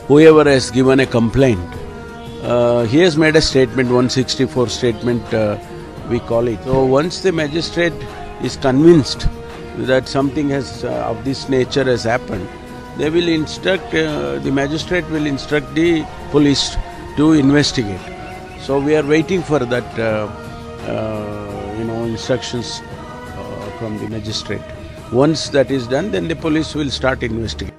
whoever has given a complaint, he has made a statement, 164 statement we call it. So once the magistrate is convinced that something has of this nature has happened, they will instruct, the magistrate will instruct the police to investigate. So we are waiting for that instructions from the magistrate. Once that is done, then the police will start investigating.